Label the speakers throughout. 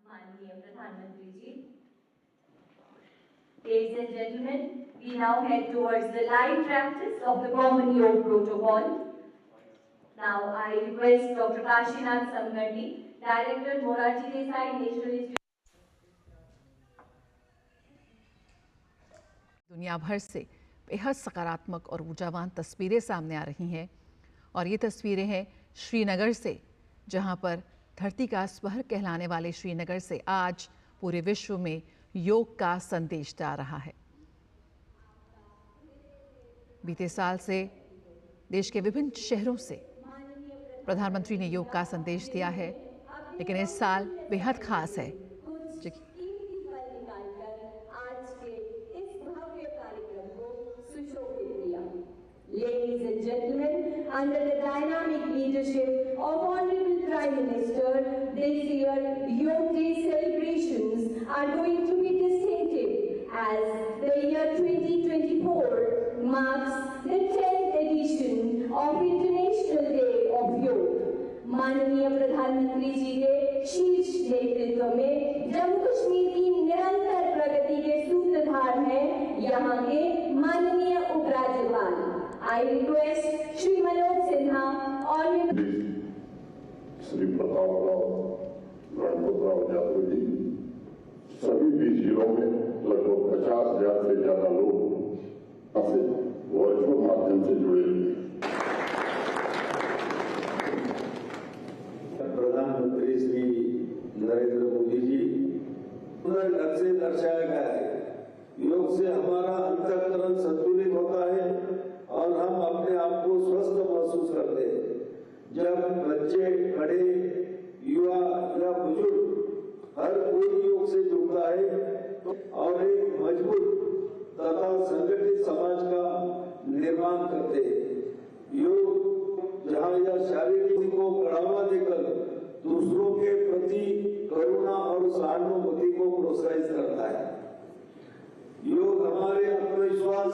Speaker 1: माननीय प्रधानमंत्री जी, ladies and gentlemen, we now head towards the live practice of the Common Yoga Protocol. Now I request Dr. Kashinath Samgandi, Director, Morarji Desai National Institute.
Speaker 2: दुनिया भर से बेहद सकारात्मक और ऊर्जावान तस्वीरें सामने आ रही हैं और ये तस्वीरें हैं श्रीनगर से, जहां पर धरती का स्वर कहलाने वाले श्रीनगर से आज पूरे विश्व में योग का संदेश जा रहा है। बीते साल से देश के विभिन्न शहरों से प्रधानमंत्री ने योग का संदेश दिया है, लेकिन इस साल बेहद खास है।
Speaker 3: Ladies and gentlemen, under the dynamic leadership of Honorable Prime Minister, this year Yoga Day celebrations are going to be distinctive as the year 2024 marks the 10th edition of International Day of Yoga. माननीय प्रधानमंत्री जी के शीर्ष नेतृत्व में जम्मू कश्मीर की निरंतर प्रगति के सूत्रधार हैं यहाँ के माननीय उपराज्यपाल। I request Shri Manoj Sinha और
Speaker 4: श्री प्रतापराव गणपतराव यादव जी सभी भी जिलों में लगभग 50,000 से ज्यादा लोग अपने वर्चुअल माध्यम से जुड़े हुए।
Speaker 5: प्रधानमंत्री श्री नरेंद्र मोदी जी ढंग से दर्शाया गया है। योग से हमारा अंतःकरण संतुलित होता है और हम अपने आप को स्वस्थ महसूस करते हैं। जब बच्चे, बड़े, युवा या बुजुर्ग हर कोई योग से जुड़ता है और एक मजबूत तथा संगठित समाज का निर्माण करते हैं। योग जहाँ यह शारीरिक को बढ़ावा देकर दूसरों के प्रति करुणा और सहानुभूति को प्रोत्साहित करता है। योग हमारे आत्मविश्वास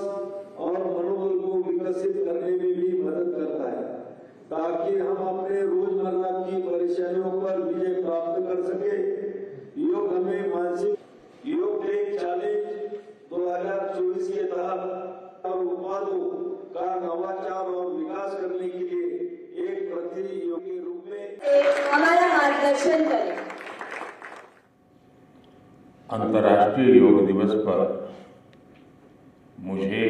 Speaker 5: और मनोबल को विकसित करने में भी मदद करता है ताकि हम अपने रोजमर्रा की परेशानियों पर विजय प्राप्त कर सके। योग हमें मानसिक योग डे चैलेंज 2024 के तहत और उत्पादों का नवाचार और विकास करने के लिए एक प्रतियोगी के रूप में
Speaker 3: हमारा मार्गदर्शन करें।
Speaker 6: अंतर्राष्ट्रीय योग दिवस पर मुझे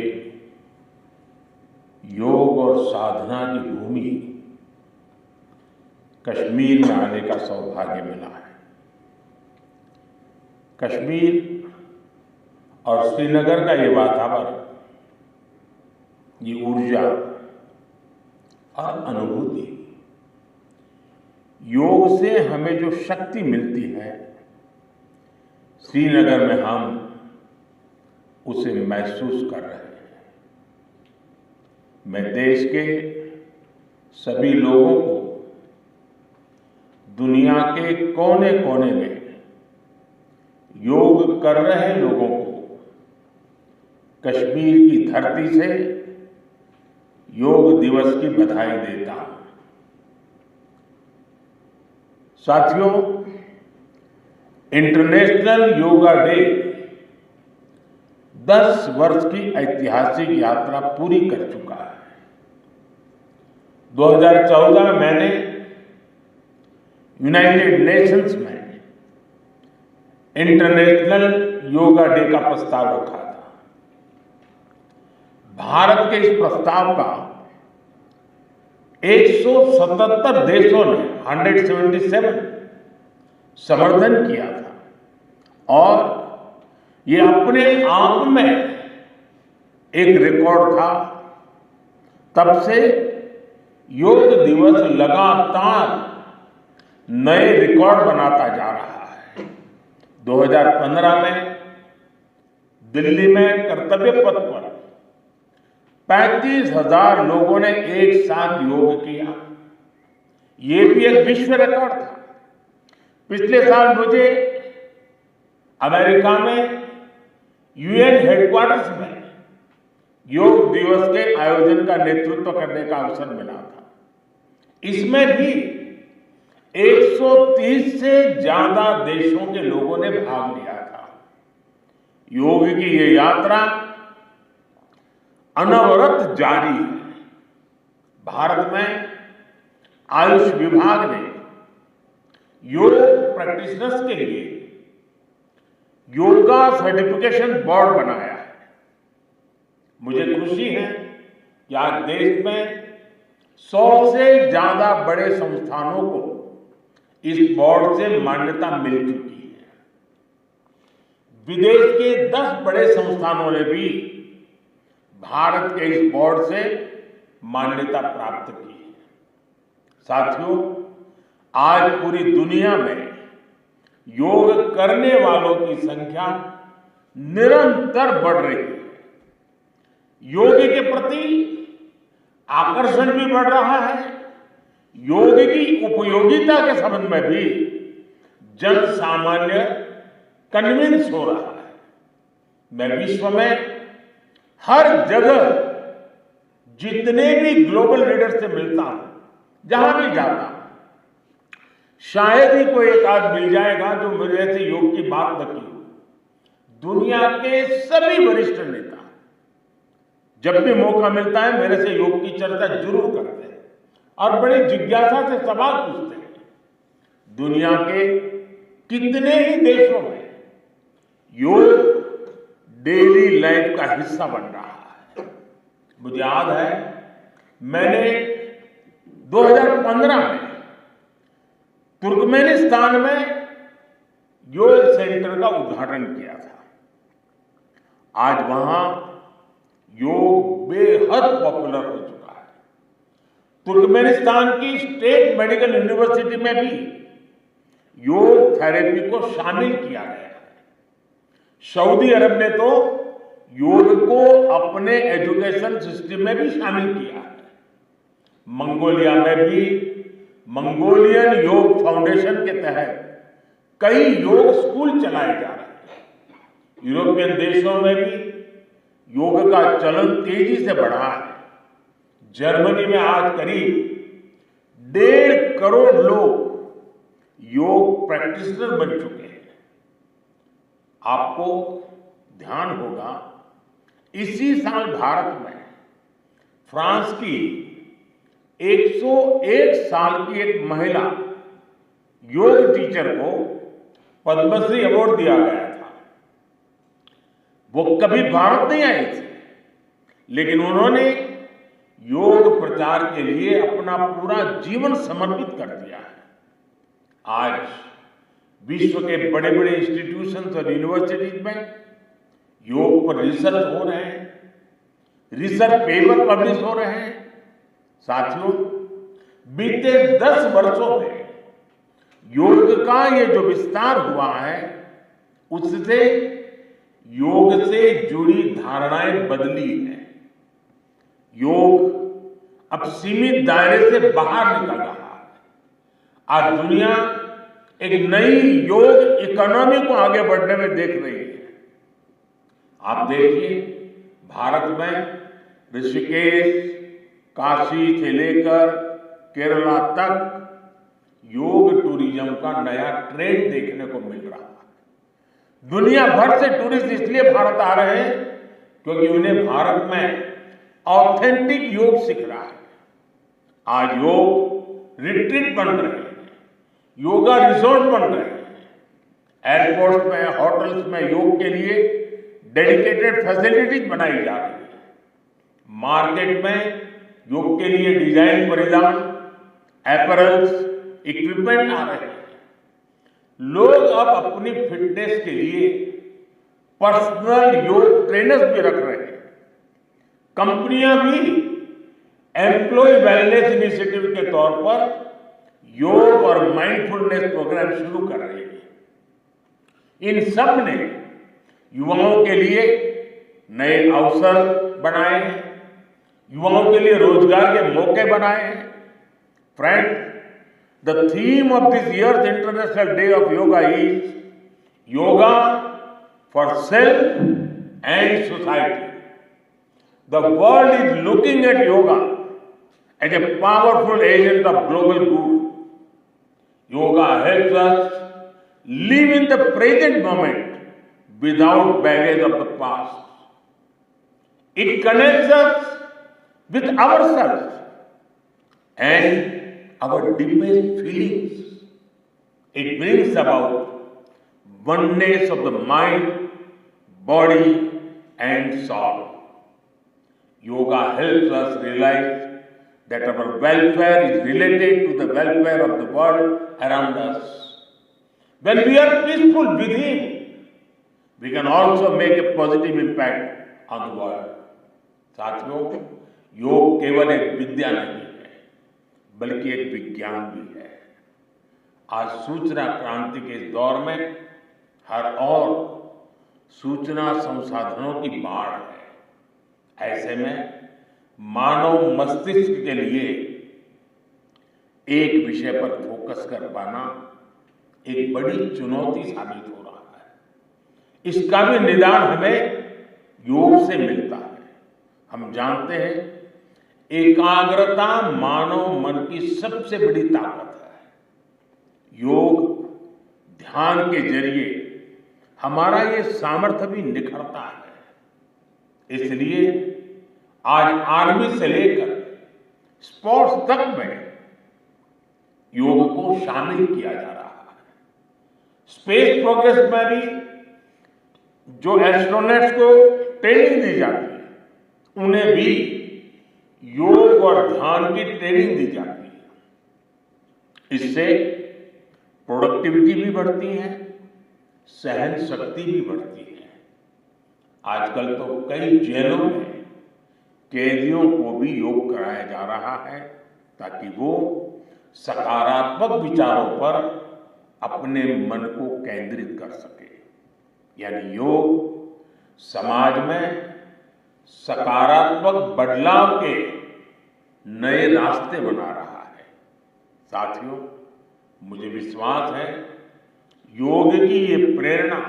Speaker 6: योग और साधना की भूमि कश्मीर में आने का सौभाग्य मिला है। कश्मीर और श्रीनगर का ये वातावरण, ये ऊर्जा और अनुभूति, योग से हमें जो शक्ति मिलती है, श्रीनगर में हम उसे महसूस कर रहे हैं। मैं देश के सभी लोगों को, दुनिया के कोने कोने में योग कर रहे लोगों को कश्मीर की धरती से योग दिवस की बधाई देता हूं। साथियों, इंटरनेशनल योगा डे 10 वर्ष की ऐतिहासिक यात्रा पूरी कर चुका है। 2014 में मैंने यूनाइटेड नेशंस में इंटरनेशनल योगा डे का प्रस्ताव रखा था। भारत के इस प्रस्ताव का 177 देशों ने 177 समर्थन किया था और ये अपने आप में एक रिकॉर्ड था। तब से योग दिवस लगातार नए रिकॉर्ड बनाता जा रहा है। 2015 में दिल्ली में कर्तव्य पथ पर 35,000 लोगों ने एक साथ योग किया। ये भी एक विश्व रिकॉर्ड था। पिछले साल मुझे अमेरिका में यूएन हेडक्वार्टर्स में योग दिवस के आयोजन का नेतृत्व करने का अवसर मिला था। इसमें भी 130 से ज्यादा देशों के लोगों ने भाग लिया था। योग की ये यात्रा अनवरत जारी है। भारत में आयुष विभाग ने योग प्रैक्टिशनर्स के लिए योगा सर्टिफिकेशन बोर्ड बनाया है। मुझे खुशी है कि आज देश में 100 से ज्यादा बड़े संस्थानों को इस बोर्ड से मान्यता मिल चुकी है। विदेश के 10 बड़े संस्थानों ने भी भारत के इस बोर्ड से मान्यता प्राप्त की है। साथियों, आज पूरी दुनिया में योग करने वालों की संख्या निरंतर बढ़ रही है। योग के प्रति आकर्षण भी बढ़ रहा है। योग की उपयोगिता के संबंध में भी जन सामान्य कन्विंस हो रहा है। मैं विश्व में हर जगह जितने भी ग्लोबल लीडर से मिलता हूं, जहां भी जाता हूं, शायद ही कोई एक आध मिल जाएगा जो मेरे से योग की बात न की हो। दुनिया के सभी वरिष्ठ नेता जब भी मौका मिलता है मेरे से योग की चर्चा जरूर करते हैं और बड़ी जिज्ञासा से सवाल पूछते हैं। दुनिया के कितने ही देशों में योग डेली लाइफ का हिस्सा बन रहा है। मुझे याद है मैंने 2015 में तुर्कमेनिस्तान में योग सेंटर का उद्घाटन किया था। आज वहां योग बेहद पॉपुलर हो चुका है। तुर्कमेनिस्तान की स्टेट मेडिकल यूनिवर्सिटी में भी योग थेरेपी को शामिल किया गया है। सऊदी अरब ने तो योग को अपने एजुकेशन सिस्टम में भी शामिल किया है। मंगोलिया में भी मंगोलियन योग फाउंडेशन के तहत कई योग स्कूल चलाए जा रहे हैं। यूरोपियन देशों में भी योग का चलन तेजी से बढ़ा है। जर्मनी में आज करीब 1.5 करोड़ लोग योग प्रैक्टिशनर बन चुके हैं। आपको ध्यान होगा इसी साल भारत में फ्रांस की 101 साल की एक महिला योग टीचर को पद्मश्री अवार्ड दिया गया था। वो कभी भारत नहीं आई थी, लेकिन उन्होंने योग प्रचार के लिए अपना पूरा जीवन समर्पित कर दिया है। आज विश्व के बड़े बड़े इंस्टीट्यूशंस और यूनिवर्सिटीज में योग पर रिसर्च हो रहे हैं, रिसर्च पेपर पब्लिश हो रहे हैं। साथियों, बीते 10 वर्षों में योग का ये जो विस्तार हुआ है, उससे योग से जुड़ी धारणाएं बदली हैं। योग अब सीमित दायरे से बाहर निकल रहा है। आज दुनिया एक नई योग इकोनॉमी को आगे बढ़ने में देख रही है। आप देखिए, भारत में ऋषिकेश, काशी से लेकर केरला तक योग टूरिज्म का नया ट्रेंड देखने को मिल रहा है। दुनिया भर से टूरिस्ट इसलिए भारत आ रहे हैं क्योंकि उन्हें भारत में ऑथेंटिक योग सीख रहा है। आज योग रिट्रीट बन रहे हैं, योगा रिसोर्ट बन रहे हैं। एयरपोर्ट में, होटल्स में योग के लिए डेडिकेटेड फैसिलिटीज बनाई जा रही है। मार्केट में योग के लिए डिजाइन परिधान, एपरल्स, इक्विपमेंट आ रहे हैं। लोग अब अपनी फिटनेस के लिए पर्सनल योग ट्रेनर्स भी रख रहे हैं। कंपनियां भी एम्प्लॉय वेलनेस इनिशिएटिव के तौर पर योग और माइंडफुलनेस प्रोग्राम शुरू कर रही है। इन सब ने युवाओं के लिए नए अवसर बनाए हैं, युवाओं के लिए रोजगार के मौके बनाए हैं। Friend, the theme of this year's International Day of Yoga is Yoga for Self and Society. The world is looking at yoga as a powerful agent of global good. Yoga helps us live in the present moment without baggage of the past. It connects us with ourselves and our deepest feelings. It brings about oneness of the mind, body, and soul. Yoga helps us realize that our welfare is related to the welfare of the world around us. When we are peaceful within, we can also make a positive impact on the world. साथियों, योग केवल एक विद्या नहीं है, बल्कि एक विज्ञान भी है। आज सूचना क्रांति के इस दौर में हर ओर सूचना संसाधनों की बाढ़ है। ऐसे में मानव मस्तिष्क के लिए एक विषय पर फोकस कर पाना एक बड़ी चुनौती साबित हो रहा है। इसका भी निदान हमें योग से मिलता है। हम जानते हैं एकाग्रता मानव मन की सबसे बड़ी ताकत है। योग ध्यान के जरिए हमारा ये सामर्थ्य भी निखरता है। इसलिए आज आर्मी से लेकर स्पोर्ट्स तक में योग को शामिल किया जा रहा है। स्पेस प्रोग्रेस में भी जो एस्ट्रोनॉट्स को ट्रेनिंग दी जाती है, उन्हें भी योग और ध्यान की ट्रेनिंग दी जाती है। इससे प्रोडक्टिविटी भी बढ़ती है, सहन शक्ति भी बढ़ती है। आजकल तो कई जेलों में कैदियों को भी योग कराया जा रहा है ताकि वो सकारात्मक विचारों पर अपने मन को केंद्रित कर सके। यानी योग समाज में सकारात्मक बदलाव के नए रास्ते बना रहा है। साथियों, मुझे विश्वास है योग की ये प्रेरणा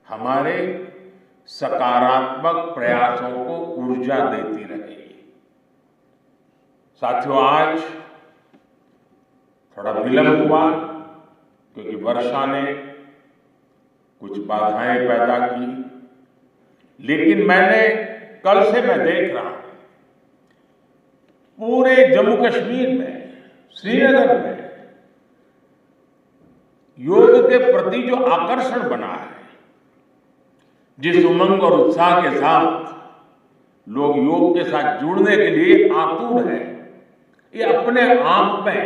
Speaker 6: हमारे सकारात्मक प्रयासों को ऊर्जा देती रहेगी। साथियों, आज थोड़ा विलंब हुआ क्योंकि वर्षा ने कुछ बाधाएं पैदा की, लेकिन कल से मैं देख रहा हूं पूरे जम्मू कश्मीर में, श्रीनगर में योग के प्रति जो आकर्षण बना है, जिस उमंग और उत्साह के साथ लोग योग के साथ जुड़ने के लिए आतुर हैं, ये अपने आप में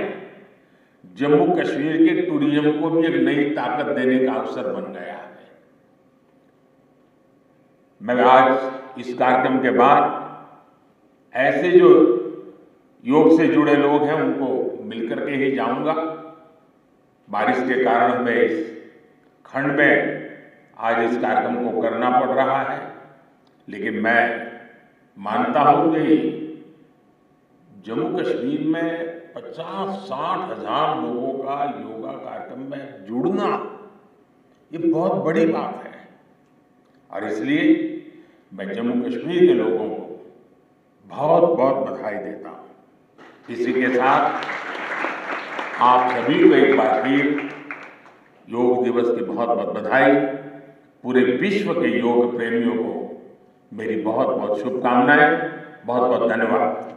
Speaker 6: जम्मू कश्मीर के टूरिज्म को भी एक नई ताकत देने का अवसर बन गया है। मैं आज इस कार्यक्रम के बाद ऐसे जो योग से जुड़े लोग हैं उनको मिलकर के ही जाऊंगा। बारिश के कारण हमें इस खंड में आज इस कार्यक्रम को करना पड़ रहा है, लेकिन मैं मानता हूं कि जम्मू कश्मीर में 50-60 हजार लोगों का योगा कार्यक्रम में जुड़ना ये बहुत बड़ी बात है। और इसलिए मैं जम्मू कश्मीर के लोगों को बहुत बहुत बधाई देता हूं। इसी के साथ आप सभी को एक बार फिर योग दिवस की बहुत बहुत बधाई। पूरे विश्व के योग प्रेमियों को मेरी बहुत बहुत शुभकामनाएं। बहुत बहुत धन्यवाद।